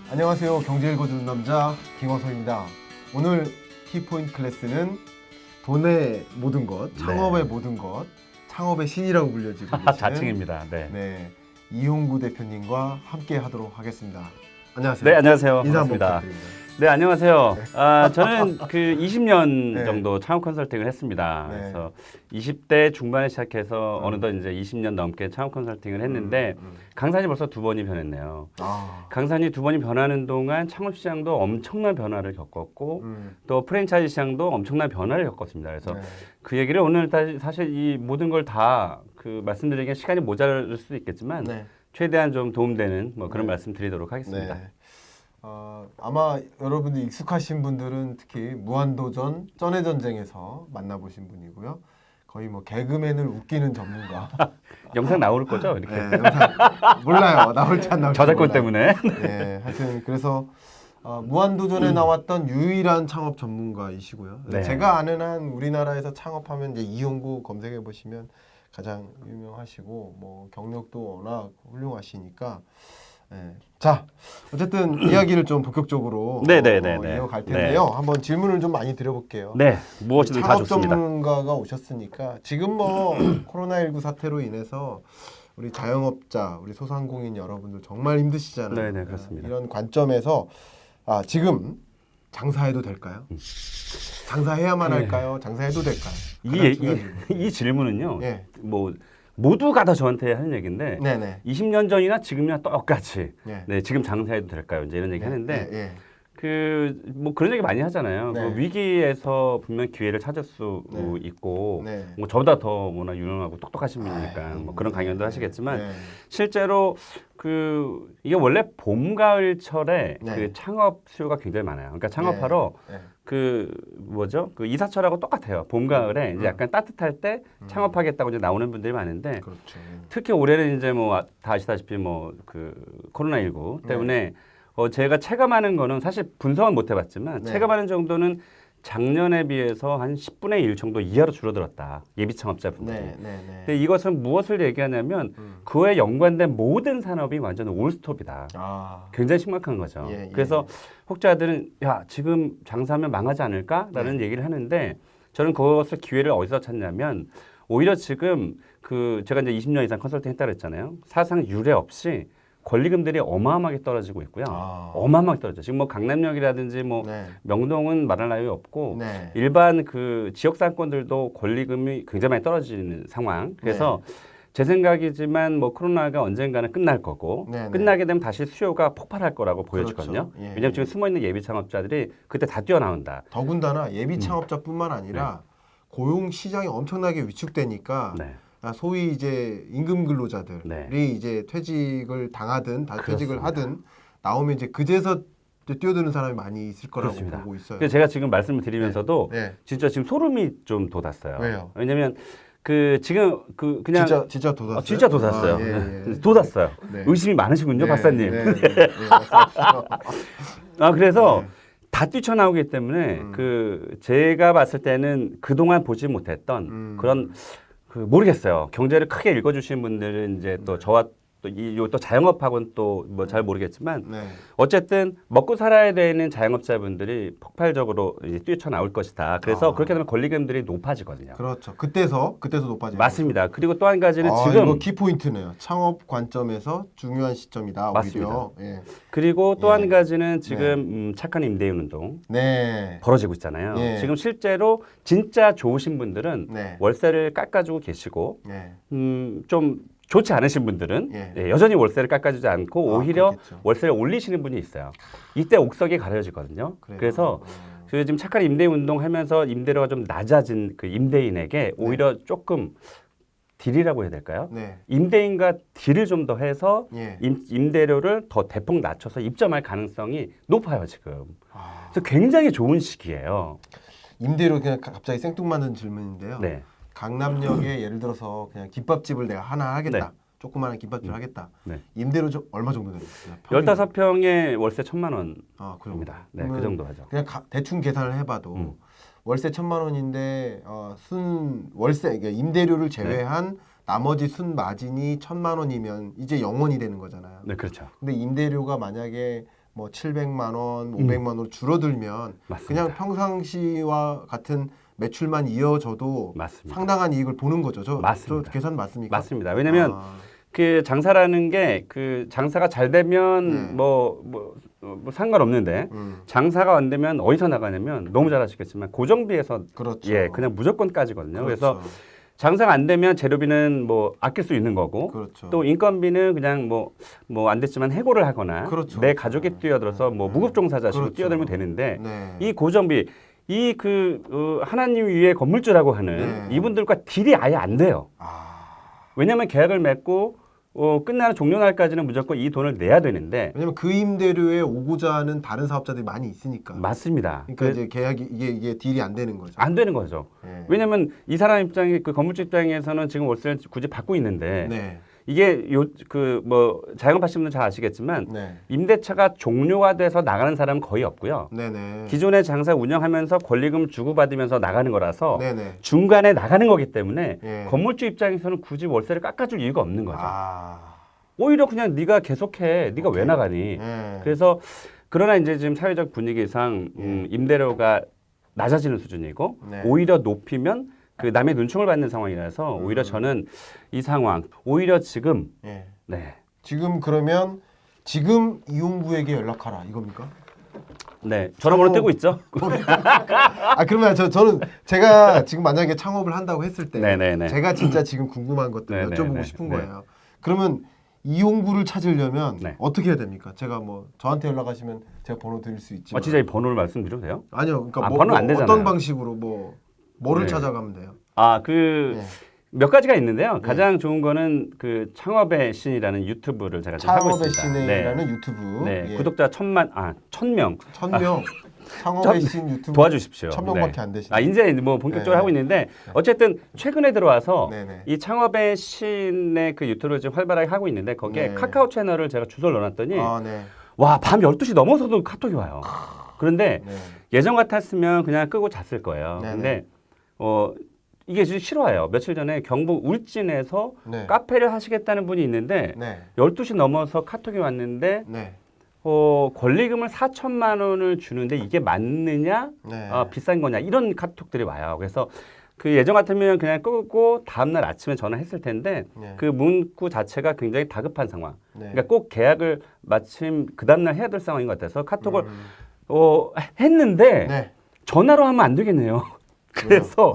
안녕하세요. 경제 읽어주는 남자 김광석입니다. 오늘 키포인트 클래스는 돈의 모든 것, 창업의 모든 것, 창업의 신이라고 불려지고 계시는 자칭입니다. 네. 이용구 대표님과 함께 하도록 하겠습니다. 안녕하세요. 네, 안녕하세요. 인사 한번 반갑습니다. 부탁드립니다. 네, 안녕하세요. 저는 그 20년 네. 정도 창업 컨설팅을 했습니다. 네. 그래서 20대 중반에 시작해서 어느덧 이제 20년 넘게 창업 컨설팅을 했는데 강산이 벌써 두 번이 변했네요. 강산이 두 번이 변하는 동안 창업 시장도 엄청난 변화를 겪었고 또 프랜차이즈 시장도 엄청난 변화를 겪었습니다. 그래서 네. 그 얘기를 오늘 사실 이 모든 걸 다 그 말씀드리기엔 시간이 모자랄 수도 있겠지만 네. 최대한 최대한 좀 도움되는 뭐 그런 네. 말씀 드리도록 하겠습니다. 네. 아마 여러분들 익숙하신 분들은 특히 무한도전 쩐의 전쟁에서 만나보신 분이고요. 거의 뭐 개그맨을 웃기는 전문가. 영상 나올 거죠? 이렇게 네, 영상 몰라요. 나올지 안 나올지 저작권 몰라요. 때문에. 네, 하여튼 그래서 무한도전에 나왔던 유일한 창업 전문가이시고요. 네. 제가 아는 한 우리나라에서 창업하면 이제 이용구 검색해 보시면 가장 유명하시고 뭐 경력도 워낙 훌륭하시니까. 네. 자, 어쨌든 이야기를 좀 본격적으로 네네네네. 이어갈 텐데요. 한번 질문을 좀 많이 드려볼게요. 네, 무엇이든 다 창업 좋습니다. 전문가가 오셨으니까 지금 뭐 코로나19 사태로 인해서 우리 자영업자, 우리 소상공인 여러분들 정말 힘드시잖아요. 네네, 그렇습니다. 이런 관점에서 지금 장사해도 될까요? 장사해야만 할까요? 장사해도 될까요? 가장 중요한 질문. 이 질문은요. 예. 뭐 모두가 다 저한테 하는 얘기인데 네네. 20년 전이나 지금이나 똑같이 네. 네, 지금 장사해도 될까요? 이제 이런 얘기 하는데 예. 그 뭐 그런 얘기 많이 하잖아요. 네. 그 위기에서 분명 기회를 찾을 수 네. 있고 네. 뭐 저보다 더 워낙 유능하고 똑똑하신 분이니까 아이고, 뭐 그런 강연도 하시겠지만 네. 실제로 그 이게 원래 봄 가을철에 네. 그 창업 수요가 굉장히 많아요. 그러니까 창업하러 네. 그 뭐죠? 그 이사철하고 똑같아요. 봄 가을에 이제 약간 따뜻할 때 창업하겠다고 이제 나오는 분들이 많은데 그렇죠. 특히 올해는 이제 뭐 다 아시다시피 뭐 그 코로나19 때문에 제가 체감하는 거는 사실 분석은 못 해봤지만 네. 체감하는 정도는 작년에 비해서 한 10분의 1 정도 이하로 줄어들었다. 예비 창업자분들이. 네. 근데 이것은 무엇을 얘기하냐면 그에 연관된 모든 산업이 완전 올스톱이다. 굉장히 심각한 거죠. 예. 그래서 혹자들은 야 지금 장사하면 망하지 않을까라는 얘기를 하는데 저는 그것을 기회를 어디서 찾냐면 오히려 지금 그 제가 이제 20년 이상 컨설팅 했다 그랬잖아요. 사상 유례 없이 권리금들이 어마어마하게 떨어지고 있고요. 어마어마하게 떨어져. 지금 뭐 강남역이라든지 뭐 네. 명동은 말할 나위 없고 네. 일반 그 지역 상권들도 권리금이 굉장히 많이 떨어지는 상황. 그래서 제 생각이지만 뭐 코로나가 언젠가는 끝날 거고 네, 네. 끝나게 되면 다시 수요가 폭발할 거라고 보여지거든요. 그렇죠. 예, 왜냐하면 지금 숨어 있는 예비 창업자들이 그때 다 뛰어나온다. 더군다나 예비 창업자뿐만 아니라 고용 시장이 엄청나게 위축되니까 네. 소위 이제 임금 근로자들이 네. 이제 퇴직을 당하든 다 퇴직을 그렇습니다. 하든 나오면 이제 그제서 뛰어드는 사람이 많이 있을 거라고 그렇습니다. 보고 있어요. 그래서 제가 지금 말씀을 드리면서도 네. 진짜 지금 소름이 좀 돋았어요. 왜요? 왜냐면 그 지금 그 그냥 진짜 돋았어요. 진짜 돋았어요. 예. 돋았어요. 네. 의심이 많으시군요, 네, 박사님. 네, 말씀하시죠. 그래서 네. 다 뛰쳐나오기 때문에 그 제가 봤을 때는 그동안 보지 못했던 그런 그 모르겠어요. 경제를 크게 읽어주시는 분들은 이제 또 저와 또 자영업하고는 또 뭐 잘 모르겠지만 네. 어쨌든 먹고 살아야 되는 자영업자분들이 폭발적으로 이제 뛰쳐나올 것이다. 그래서 그렇게 되면 권리금들이 높아지거든요. 그렇죠. 그때서 높아지는 맞습니다. 그리고 또 한 가지는 거죠. 지금 이거 키포인트네요. 창업 관점에서 중요한 시점이다. 맞습니다. 오히려. 예. 그리고 또 예. 한 가지는 지금 착한 임대인 운동 네. 벌어지고 있잖아요. 예. 지금 실제로 진짜 좋으신 분들은 네. 월세를 깎아주고 계시고 네. 좀 좋지 않으신 분들은 예. 여전히 월세를 깎아주지 않고 오히려 그렇겠죠. 월세를 올리시는 분이 있어요. 이때 옥석이 가려지거든요. 그래요? 그래서 그 지금 착한 임대인 운동 하면서 임대료가 좀 낮아진 그 임대인에게 오히려 조금 딜이라고 해야 될까요? 네. 임대인과 딜을 좀 더 해서 예. 임대료를 더 대폭 낮춰서 입점할 가능성이 높아요 지금. 그래서 굉장히 좋은 시기예요. 임대료 그냥 갑자기 생뚱맞는 질문인데요. 네. 강남역에 예를 들어서 그냥 김밥집을 내가 하나 하겠다. 네. 조그마한 김밥집을 하겠다. 네. 임대료 얼마 정도 됩니까? 15평에 월세 1,000만 그럼. 원입니다. 네, 그 그러면 정도 하죠. 그냥 대충 계산을 해봐도 월세 1,000만 원인데 순 월세 그러니까 임대료를 제외한 나머지 순 마진이 1,000만 원이면 이제 0원이 되는 거잖아요. 네, 그렇죠. 근데 임대료가 만약에 뭐 700만 원, 500만 원으로 줄어들면 맞습니다. 그냥 평상시와 같은 매출만 이어져도 맞습니다. 상당한 이익을 보는 거죠. 맞습니다. 저 계산 맞습니까? 맞습니다. 왜냐면 그 장사라는 게 그 장사가 잘 되면 네. 뭐 상관없는데 장사가 안 되면 어디서 나가냐면 너무 잘 아시겠지만 고정비에서 그렇죠. 예 그냥 무조건 까지거든요. 그렇죠. 그래서 장사가 안 되면 재료비는 뭐 아낄 수 있는 거고 그렇죠. 또 인건비는 그냥 뭐 안 됐지만 해고를 하거나 그렇죠. 내 가족이 뛰어들어서 뭐 무급종사자식으로 그렇죠. 뛰어들면 되는데 네. 이 고정비 이 하나님 위에 건물주라고 하는 네. 이분들과 딜이 아예 안 돼요. 왜냐하면 계약을 맺고 끝나는 종료 날까지는 무조건 이 돈을 내야 되는데 왜냐면 그 임대료에 오고자 하는 다른 사업자들이 많이 있으니까. 맞습니다. 그러니까 이제 계약이 이게 딜이 안 되는 거죠. 안 되는 거죠. 네. 왜냐하면 이 사람 입장에 그 건물주 입장에서는 지금 월세를 굳이 받고 있는데 네. 이게 자영업하시는 분들 잘 아시겠지만 네. 임대차가 종료가 돼서 나가는 사람은 거의 없고요. 네네. 기존의 장사 운영하면서 권리금 주고받으면서 나가는 거라서 네네. 중간에 나가는 거기 때문에 예. 건물주 입장에서는 굳이 월세를 깎아줄 이유가 없는 거죠. 아. 오히려 그냥 네가 계속해. 네가 왜 나가니? 예. 그래서 그러나 이제 지금 사회적 분위기상 예. 임대료가 낮아지는 수준이고 네. 오히려 높이면 그 남의 눈총을 받는 상황이라서 오히려 저는 이 상황 오히려 지금 예. 네. 그러면 지금 이용구에게 연락하라 이겁니까? 네. 전화번호 뜨고 있죠? 그러면 저는 제가 지금 만약에 창업을 한다고 했을 때 네네네. 제가 진짜 지금 궁금한 것들 네네네. 여쭤보고 싶은 네. 거예요. 그러면 이용구를 찾으려면 네. 어떻게 해야 됩니까? 제가 뭐 저한테 연락하시면 제가 번호 드릴 수 있지만 진짜 이 번호를 말씀드려도 돼요? 아니요. 그러니까 번호 안 되잖아요. 어떤 방식으로 뭐를 네. 찾아가면 돼요? 그 몇 가지가 있는데요. 가장 좋은 거는 그 창업의 신이라는 유튜브를 제가 지금 하고 창업의 있습니다. 신이라는 유튜브. 네. 예. 구독자 1000명 1000명 창업의 신 유튜브 도와주십시오. 1000명밖에 안 되시네요. 이제 뭐 본격적으로 네. 하고 있는데 어쨌든 최근에 들어와서 네네. 이 창업의 신의 그 유튜브를 지금 활발하게 하고 있는데 거기에 네. 카카오 채널을 제가 주소를 넣어놨더니 네. 와, 밤 12시 넘어서도 카톡이 와요. 그런데 네. 예전 같았으면 그냥 끄고 잤을 거예요. 네네. 근데 이게 진짜 싫어요. 며칠 전에 경북 울진에서 네. 카페를 하시겠다는 분이 있는데 네. 12시 넘어서 카톡이 왔는데 네. 권리금을 4천만 원을 주는데 이게 맞느냐? 네. 비싼 거냐? 이런 카톡들이 와요. 그래서 그 예전 같으면 그냥 끄고 다음날 아침에 전화했을 텐데 네. 그 문구 자체가 굉장히 다급한 상황. 네. 그러니까 꼭 계약을 마침 그 다음날 해야 될 상황인 것 같아서 카톡을 했는데 네. 전화로 하면 안 되겠네요. 그래서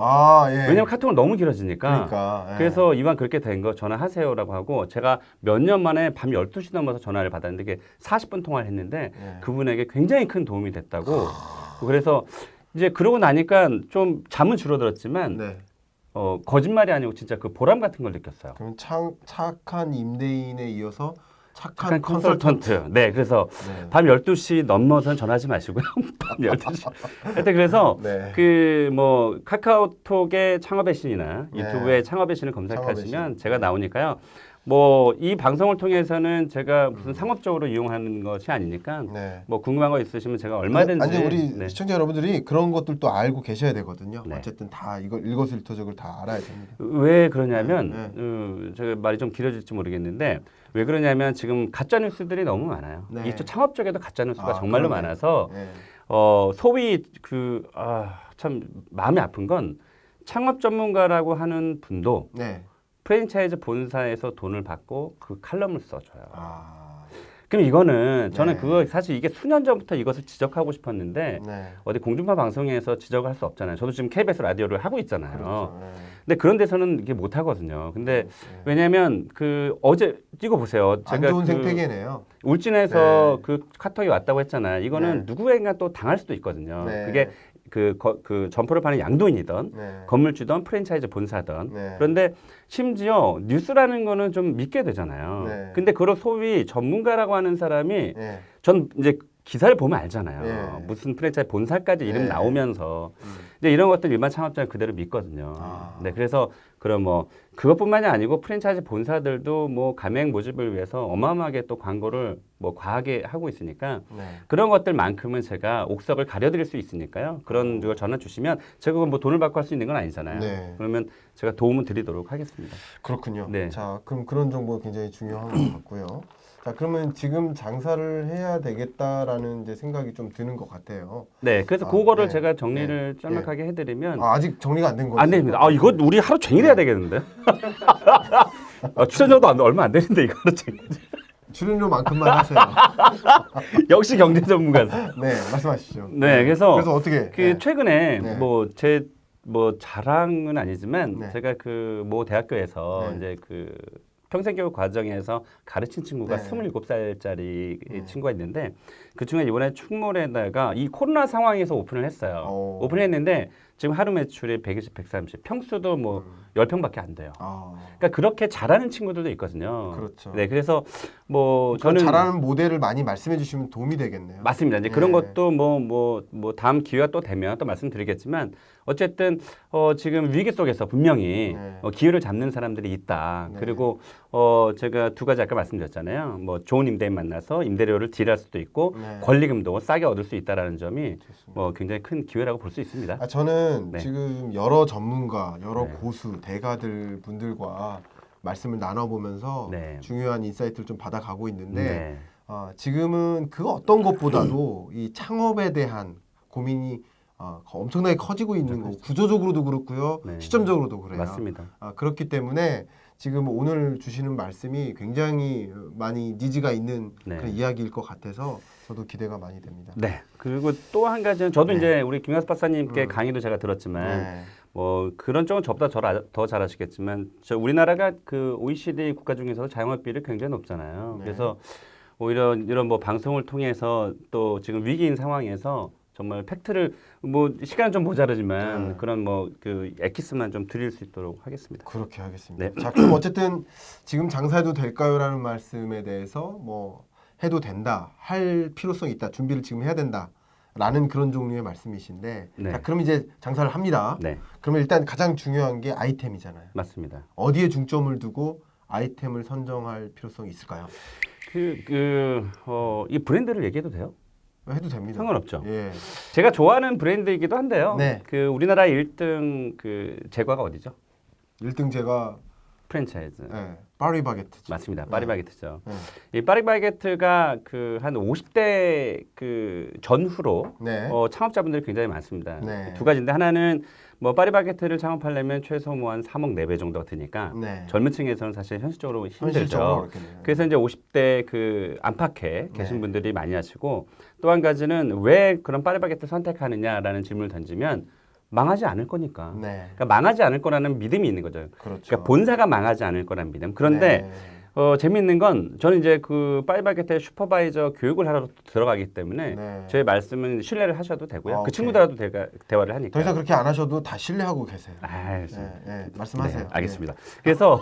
예. 왜냐면 카톡은 너무 길어지니까. 그러니까 예. 그래서 이왕 그렇게 된 거 전화하세요라고 하고 제가 몇 년 만에 밤 12시 넘어서 전화를 받았는데 이게 40분 통화를 했는데 예. 그분에게 굉장히 큰 도움이 됐다고. 그래서 이제 그러고 나니까 좀 잠은 줄어들었지만 네. 거짓말이 아니고 진짜 그 보람 같은 걸 느꼈어요. 그럼 착한 임대인에 이어서 착한 약간 컨설턴트. 네, 그래서 네. 밤 12시 넘어선 전화하지 마시고요. 밤 12시. 하여튼 그래서 네. 카카오톡의 창업의 신이나 네. 유튜브의 창업의 신을 창업의 검색하시면 신. 제가 나오니까요. 이 방송을 통해서는 제가 무슨 상업적으로 이용하는 것이 아니니까 네. 궁금한 거 있으시면 제가 얼마든지 아니 우리 네. 시청자 여러분들이 그런 것들도 알고 계셔야 되거든요. 네. 어쨌든 다 이걸 일거수일투족을 다 알아야 됩니다. 왜 그러냐면 네. 제가 말이 좀 길어질지 모르겠는데 왜 그러냐면 지금 가짜 뉴스들이 너무 많아요. 네. 이쪽 창업 쪽에도 가짜 뉴스가 정말로 그러네. 많아서 네. 소위 참 마음이 아픈 건 창업 전문가라고 하는 분도 네. 프랜차이즈 본사에서 돈을 받고 그 칼럼을 써줘요. 아. 그럼 이거는 저는 네. 그거 사실 이게 수년 전부터 이것을 지적하고 싶었는데 네. 어디 공중파 방송에서 지적을 할 수 없잖아요. 저도 지금 KBS 라디오를 하고 있잖아요. 그렇죠. 네. 근데 그런 데서는 이게 못 하거든요. 근데 네. 왜냐하면 어제 이거 보세요. 안 좋은 생태계네요. 울진에서 네. 그 카톡이 왔다고 했잖아요. 이거는 네. 누구에게 또 당할 수도 있거든요. 네. 그게 그 점포를 파는 양도인이던 네. 건물주든 프랜차이즈 본사든 네. 그런데 심지어 뉴스라는 거는 좀 믿게 되잖아요. 네. 근데 그런 소위 전문가라고 하는 사람이 네. 전 이제 기사를 보면 알잖아요. 네. 무슨 프랜차이즈 본사까지 이름 네. 나오면서 이제 이런 것들 일반 창업자는 그대로 믿거든요. 아. 네, 그래서 그런 뭐 그것뿐만이 아니고 프랜차이즈 본사들도 뭐 가맹 모집을 위해서 어마어마하게 또 광고를 뭐 과하게 하고 있으니까 네. 그런 것들만큼은 제가 옥석을 가려드릴 수 있으니까요. 그런 걸 전화 주시면 제가 그건 뭐 돈을 받고 할 수 있는 건 아니잖아요. 네. 그러면 제가 도움을 드리도록 하겠습니다. 그렇군요. 네. 자, 그럼 그런 정보가 굉장히 중요한 것 같고요. 자, 그러면 지금 장사를 해야 되겠다라는 이제 생각이 좀 드는 것 같아요. 네, 그래서 아, 그거를 네. 제가 정리를 네. 짤막하게 해드리면 아직 정리가 안 된 거죠? 안 됩니다. 아, 이거 우리 하루 종일 해야 되겠는데? 출연료도 얼마 안 되는데 이거는 출연료만큼만 하세요. 역시 경제 전문가. 네, 말씀하시죠. 네, 그래서 어떻게? 그 네. 최근에 네. 뭐 제 뭐 자랑은 아니지만 네. 제가 그 모 대학교에서 네. 이제 그 평생교육 과정에서 가르친 친구가 네. 27살짜리 친구가 있는데 그 중에 이번에 충몰에다가 이 코로나 상황에서 오픈을 했어요. 오. 오픈했는데 지금 하루 매출이 120, 130, 평수도 뭐 10평밖에 안 돼요. 아, 그러니까 그렇게 잘하는 친구들도 있거든요. 그렇죠. 네, 그래서 뭐 저는 저는 잘하는 모델을 많이 말씀해 주시면 도움이 되겠네요. 맞습니다. 이제 네. 그런 것도 뭐 다음 기회가 또 되면 또 말씀드리겠지만 어쨌든 지금 위기 속에서 분명히 네. 기회를 잡는 사람들이 있다. 네. 그리고 제가 두 가지 아까 말씀드렸잖아요. 뭐 좋은 임대인 만나서 임대료를 딜할 수도 있고 네. 권리금도 싸게 얻을 수 있다라는 점이 좋습니다. 뭐 굉장히 큰 기회라고 볼 수 있습니다. 아, 저는 네. 지금 여러 전문가, 여러 네. 고수, 대가들 분들과 말씀을 나눠보면서 네. 중요한 인사이트를 좀 받아가고 있는데 네. 지금은 그 어떤 것보다도 이 창업에 대한 고민이 엄청나게 커지고 있는 거고 구조적으로도 그렇고요, 네. 시점적으로도 그래요. 맞습니다. 그렇기 때문에 지금 오늘 주시는 말씀이 굉장히 많이 니즈가 있는 네. 그런 이야기일 것 같아서 저도 기대가 많이 됩니다. 네. 그리고 또 한 가지는 저도 네. 이제 우리 김학수 박사님께 강의도 제가 들었지만 네. 뭐 그런 쪽은 저보다 더 잘하시겠지만 우리나라가 그 OECD 국가 중에서 자영업비율이 굉장히 높잖아요. 네. 그래서 오히려 이런 뭐 방송을 통해서 또 지금 위기인 상황에서 정말 팩트를 뭐 시간은 좀 모자르지만 네. 그런 뭐 그 엑기스만 좀 드릴 수 있도록 하겠습니다. 그렇게 하겠습니다. 네. 자, 그럼 어쨌든 지금 장사해도 될까요라는 말씀에 대해서 뭐 해도 된다, 할 필요성이 있다, 준비를 지금 해야 된다라는 그런 종류의 말씀이신데, 네. 자, 그럼 이제 장사를 합니다. 네, 그러면 일단 가장 중요한 게 아이템이잖아요. 맞습니다. 어디에 중점을 두고 아이템을 선정할 필요성이 있을까요? 이 브랜드를 얘기해도 돼요? 해도 됩니다. 상관없죠. 예. 제가 좋아하는 브랜드이기도 한데요. 네. 그 우리나라 1등 그 제과가 어디죠? 1등 제가 프랜차이즈. 파리바게트죠. 맞습니다. 네. 파리바게트죠. 네. 이 파리바게트가 그 한 50대 그 전후로 네. 창업자분들이 굉장히 많습니다. 네. 두 가지인데 하나는 뭐 파리바게트를 창업하려면 최소 뭐 한 3억 4배 정도가 드니까 네. 젊은 층에서는 사실 현실적으로 현실적으로 힘들죠. 그렇겠네요. 그래서 이제 50대 그 안팎에 계신 네. 분들이 많이 하시고 또 한 가지는 왜 그런 파리바게트 선택하느냐라는 질문을 던지면 망하지 않을 거니까. 네. 그러니까 망하지 않을 거라는 믿음이 있는 거죠. 그렇죠. 그러니까 본사가 망하지 않을 거라는 믿음. 그런데 재미있는 건 저는 이제 그 파리바게트의 슈퍼바이저 교육을 하러 들어가기 때문에 네. 제 말씀은 신뢰를 하셔도 되고요. 그 오케이. 친구들하고 대화를 하니까. 더 이상 그렇게 안 하셔도 다 신뢰하고 계세요. 알겠습니다. 말씀하세요. 네, 알겠습니다. 그래서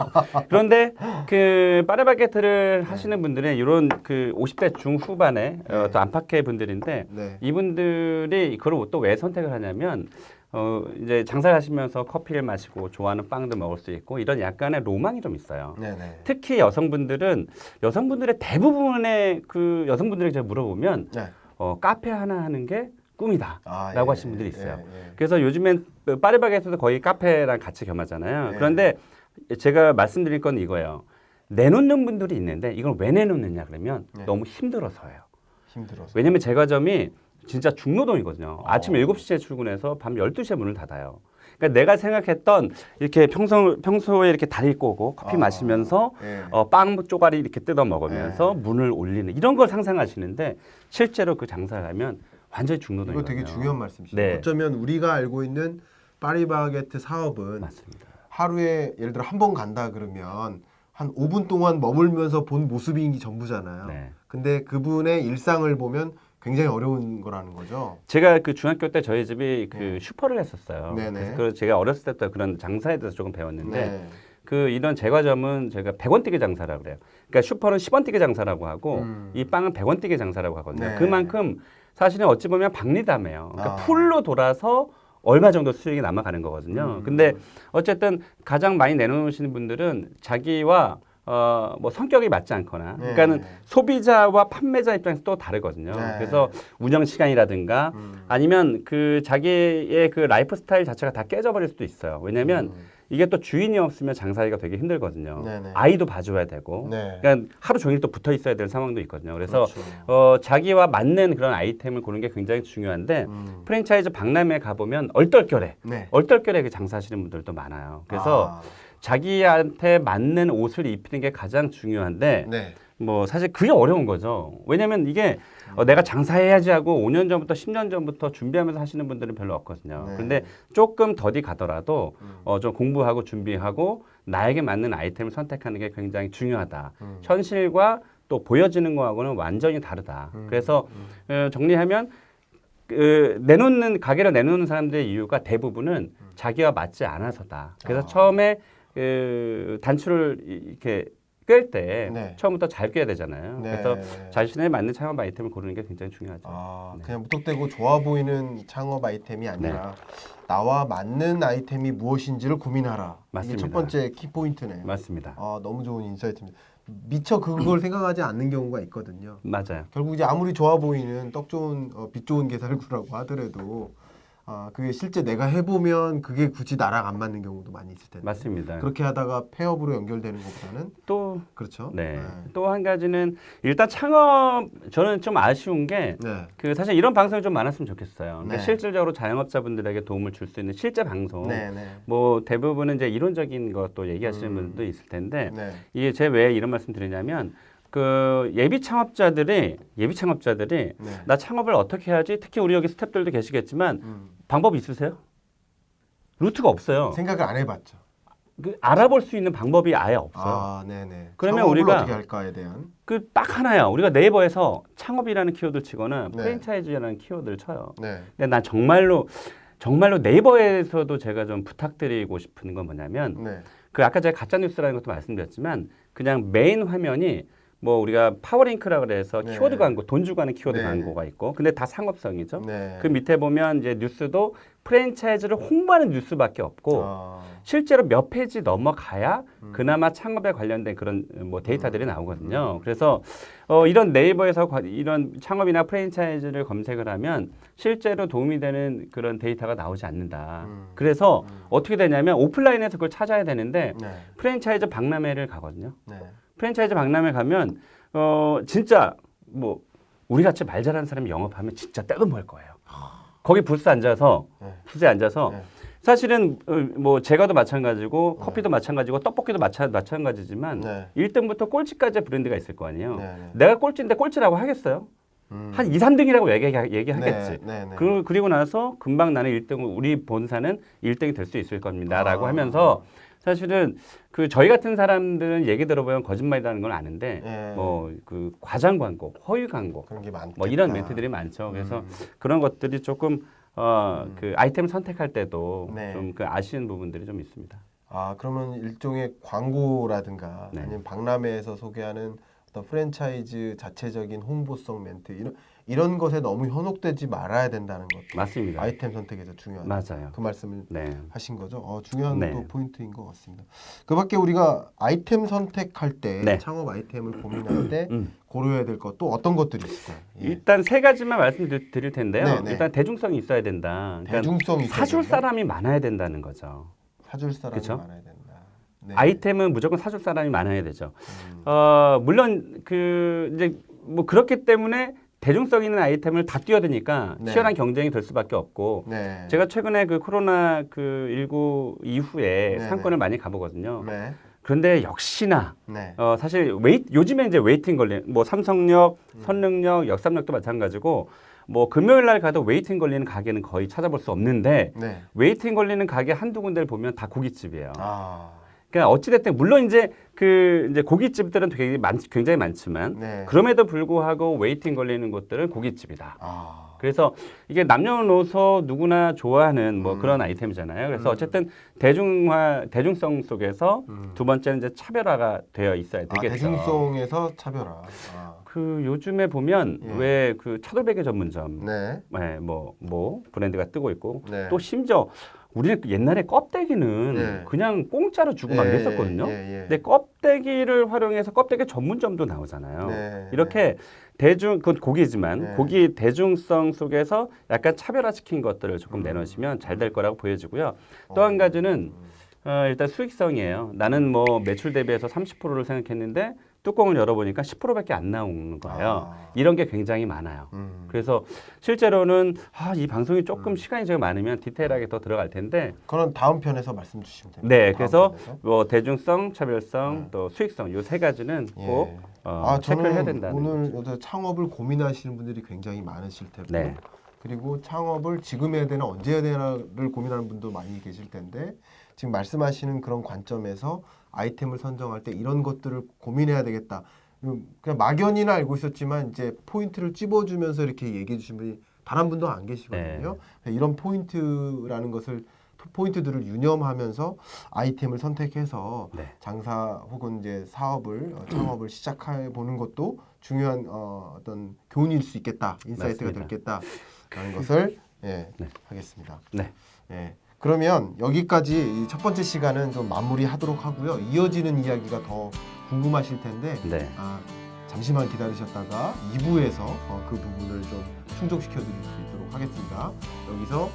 그런데 그 파리바게트를 하시는 분들은 이런 그 50대 중후반의 또 안팎의 분들인데 네. 이분들이 그걸 또 왜 선택을 하냐면 이제 장사를 하시면서 커피를 마시고 좋아하는 빵도 먹을 수 있고 이런 약간의 로망이 좀 있어요. 네. 네. 특히 여성분들의 대부분의 그 여성분들에게 제가 물어보면 네. 카페 하나 하는 게 꿈이다라고 하시는 분들이 있어요. 예. 그래서 요즘엔 파리바게트도 거의 카페랑 같이 겸하잖아요. 네. 그런데 제가 말씀드릴 건 이거예요. 내놓는 분들이 있는데 이걸 왜 내놓느냐 그러면 네. 너무 힘들어서예요. 힘들어서. 왜냐면 제과점이 진짜 중노동이거든요. 아침 7시에 출근해서 밤 12시에 문을 닫아요. 그러니까 내가 생각했던 이렇게 평소에 이렇게 다리 꼬고 커피 마시면서 예. 빵 쪼가리 이렇게 뜯어 먹으면서 문을 올리는 이런 걸 상상하시는데 실제로 그 장사를 하면 완전히 이거 중노동이거든요. 되게 중요한 말씀이시죠. 네. 어쩌면 우리가 알고 있는 파리바게트 사업은 맞습니다. 하루에 예를 들어 한 번 간다 그러면 한 5분 동안 머물면서 본 모습이 전부잖아요. 네. 근데 그분의 일상을 보면 굉장히 어려운 거라는 거죠. 제가 그 중학교 때 저희 집이 그 슈퍼를 했었어요. 네네. 그래서 제가 어렸을 때부터 그런 장사에 대해서 조금 배웠는데 네. 그 이런 제과점은 제가 100원 뛰기 장사라고 그래요. 그러니까 슈퍼는 10원 뛰기 장사라고 하고 이 빵은 100원 뛰기 장사라고 하거든요. 네. 그만큼 사실은 어찌 보면 박리담이에요. 그러니까 아. 풀로 돌아서 얼마 정도 수익이 남아가는 거거든요. 근데 어쨌든 가장 많이 내놓으시는 분들은 자기와 뭐 성격이 맞지 않거나, 그러니까는 소비자와 판매자 입장에서 또 다르거든요. 네. 그래서 운영 시간이라든가 아니면 그 자기의 그 라이프 스타일 자체가 다 깨져버릴 수도 있어요. 왜냐하면 이게 또 주인이 없으면 장사하기가 되게 힘들거든요. 네네. 아이도 봐줘야 되고, 네. 그러니까 하루 종일 또 붙어 있어야 될 상황도 있거든요. 그래서 그렇죠. 자기와 맞는 그런 아이템을 고르는 게 굉장히 중요한데 프랜차이즈 박람회 가보면 얼떨결에 네. 얼떨결에 그 장사하시는 분들도 많아요. 그래서 자기한테 맞는 옷을 입히는 게 가장 중요한데 네. 뭐 사실 그게 어려운 거죠. 왜냐면 이게 내가 장사해야지 하고 5년 전부터 10년 전부터 준비하면서 하시는 분들은 별로 없거든요. 네. 그런데 조금 더디 가더라도 좀 공부하고 준비하고 나에게 맞는 아이템을 선택하는 게 굉장히 중요하다. 현실과 또 보여지는 거하고는 완전히 다르다. 그래서 정리하면 내놓는 가게를 내놓는 사람들의 이유가 대부분은 자기와 맞지 않아서다. 그래서 처음에 단추를 이렇게 꿰 때 네. 처음부터 잘 꿰야 되잖아요. 네. 그래서 자신에 맞는 창업 아이템을 고르는 게 굉장히 중요하죠. 네. 그냥 무턱대고 좋아 보이는 창업 아이템이 아니라 나와 맞는 아이템이 무엇인지를 고민하라. 맞습니다. 이게 첫 번째 키포인트네요. 맞습니다. 너무 좋은 인사이트입니다. 미처 그걸 생각하지 않는 경우가 있거든요. 맞아요. 결국 이제 아무리 좋아 보이는 떡 좋은 빛 좋은 게살구라고 하더라도 그게 실제 내가 해보면 그게 굳이 나랑 안 맞는 경우도 많이 있을 텐데. 맞습니다. 그렇게 하다가 폐업으로 연결되는 것보다는 또 그렇죠. 네. 또 한 가지는 일단 창업 저는 좀 아쉬운 게 네. 그 사실 이런 방송이 좀 많았으면 좋겠어요. 그러니까 네. 실질적으로 자영업자분들에게 도움을 줄 수 있는 실제 방송. 네, 네. 뭐 대부분은 이제 이론적인 것도 얘기하시는 분들도 있을 텐데 네. 이게 제 왜 이런 말씀 드리냐면 그 예비 창업자들이 네. 나 창업을 어떻게 해야지? 특히 우리 여기 스태프들도 계시겠지만 방법 있으세요? 루트가 없어요. 생각을 안 해봤죠. 그 알아볼 수 있는 방법이 아예 없어요. 네네. 그러면 창업을 우리가 어떻게 할까에 대한. 그 딱 하나야. 우리가 네이버에서 창업이라는 키워드를 치거나 네. 프랜차이즈라는 키워드를 쳐요. 네. 근데 난 정말로 네이버에서도 제가 좀 부탁드리고 싶은 건 뭐냐면 네. 그 아까 제가 가짜 뉴스라는 것도 말씀드렸지만 그냥 메인 화면이 뭐 우리가 파워링크라 그래서 네. 키워드 광고, 돈 주고 하는 키워드 네. 광고가 있고, 근데 다 상업성이죠. 네. 그 밑에 보면 이제 뉴스도 프랜차이즈를 홍보하는 뉴스밖에 없고 아, 실제로 몇 페이지 넘어가야 그나마 창업에 관련된 그런 뭐 데이터들이 나오거든요. 그래서 이런 네이버에서 이런 창업이나 프랜차이즈를 검색을 하면 실제로 도움이 되는 그런 데이터가 나오지 않는다. 그래서 어떻게 되냐면 오프라인에서 그걸 찾아야 되는데 네. 프랜차이즈 박람회를 가거든요. 네. 프랜차이즈 박람회 가면 진짜 뭐 우리 같이 말 잘하는 사람이 영업하면 진짜 떼돈 벌 거예요. 거기 부스에 앉아서 네. 사실은 뭐 제가도 마찬가지고 커피도 마찬가지고 떡볶이도 마찬가지지만 네. 1등부터 꼴찌까지의 브랜드가 있을 거 아니에요. 네. 네. 내가 꼴찌인데 꼴찌라고 하겠어요? 한 2, 3등이라고 얘기하겠지. 네. 네. 그리고 나서 금방 나는 1등, 우리 본사는 1등이 될 수 있을 겁니다라고 하면서 사실은 그 저희 같은 사람들은 얘기 들어보면 거짓말이라는 걸 아는데 네. 뭐 그 과장 광고, 허위 광고 그런 게 많겠다. 뭐 이런 멘트들이 많죠. 그래서 그런 것들이 조금 그 아이템 선택할 때도 네. 좀 그 아쉬운 부분들이 좀 있습니다. 그러면 일종의 광고라든가 네. 아니면 박람회에서 소개하는 어떤 프랜차이즈 자체적인 홍보성 멘트 이런 것에 너무 현혹되지 말아야 된다는 것. 맞습니다. 아이템 선택에서 중요하다. 맞아요. 그 말씀을 네. 하신 거죠. 중요한 네. 또 포인트인 것 같습니다. 그밖에 우리가 아이템 선택할 때 네. 창업 아이템을 고민할 때 고려해야 될 것 또 어떤 것들이 있을까요? 예. 일단 세 가지만 말씀드릴 텐데요. 네, 네. 일단 대중성이 있어야 된다. 그러니까 대중성이 있어야 사줄 된다? 사람이 많아야 된다는 거죠. 사줄 사람이 그쵸? 많아야 된다. 네. 아이템은 무조건 사줄 사람이 많아야 되죠. 물론 그 이제 뭐 그렇기 때문에 대중성 있는 아이템을 다 뛰어드니까 네. 치열한 경쟁이 될 수밖에 없고 네. 제가 최근에 그 코로나 그 19 이후에 네, 상권을 많이 가보거든요. 네. 그런데 역시나 네. 사실 요즘에 이제 웨이팅 걸리는 뭐 삼성역, 선릉역, 역삼역도 마찬가지고 뭐 금요일 날 가도 웨이팅 걸리는 가게는 거의 찾아볼 수 없는데 네. 웨이팅 걸리는 가게 한두 군데를 보면 다 고깃집이에요. 그러니까 어찌됐든 물론 이제 이제 고깃집들은 되게 굉장히 많지만 네. 그럼에도 불구하고 웨이팅 걸리는 곳들은 고깃집이다. 그래서 이게 남녀노소 누구나 좋아하는 뭐 그런 아이템이잖아요. 그래서 어쨌든 대중성 속에서 두 번째는 이제 차별화가 되어 있어야 되겠죠. 대중성에서 차별화. 그 요즘에 보면 예. 왜 그 차돌베개 전문점, 네. 뭐 브랜드가 뜨고 있고 네. 또 심지어 우리는 옛날에 껍데기는 네. 그냥 공짜로 주고 막 이랬었거든요. 근데 껍데기를 활용해서 껍데기 전문점도 나오잖아요. 네. 이렇게 그건 고기지만 네. 고기 대중성 속에서 약간 차별화시킨 것들을 조금 내놓으시면 잘 될 거라고 보여지고요. 또 한 가지는 일단 수익성이에요. 나는 뭐 매출 대비해서 30%를 생각했는데 뚜껑을 열어보니까 10%밖에 안 나오는 거예요. 이런 게 굉장히 많아요. 그래서 실제로는 이 방송이 조금 시간이 제가 많으면 디테일하게 더 들어갈 텐데 그건 다음 편에서 말씀 주시면 됩니다. 네, 다음 그래서 편에서. 뭐 대중성, 차별성, 또 수익성 요 세 가지는 꼭 체크를 해야 저는 된다는 오늘 거죠. 여기서 창업을 고민하시는 분들이 굉장히 많으실 테고 네. 그리고 창업을 지금 해야 되나 언제 해야 되나를 고민하는 분도 많이 계실 텐데 지금 말씀하시는 그런 관점에서 아이템을 선정할 때 이런 것들을 고민해야 되겠다. 그냥 막연히는 알고 있었지만 이제 포인트를 찝어주면서 이렇게 얘기해 주신 분이 단 한 분도 안 계시거든요. 이런 포인트라는 것을 포인트들을 유념하면서 아이템을 선택해서 네. 장사 혹은 이제 사업을 창업을 시작해 보는 것도 중요한 어떤 교훈일 수 있겠다, 인사이트가 맞습니다. 됐겠다라는 것을 네. 하겠습니다. 네. 그러면 여기까지 이 첫 번째 시간은 좀 마무리하도록 하고요. 이어지는 이야기가 더 궁금하실 텐데 네. 잠시만 기다리셨다가 2부에서 그 부분을 좀 충족시켜 드릴 수 있도록 하겠습니다. 여기서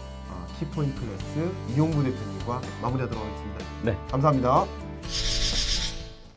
키포인트 클래스 이용구 대표님과 마무리하도록 하겠습니다. 네. 감사합니다.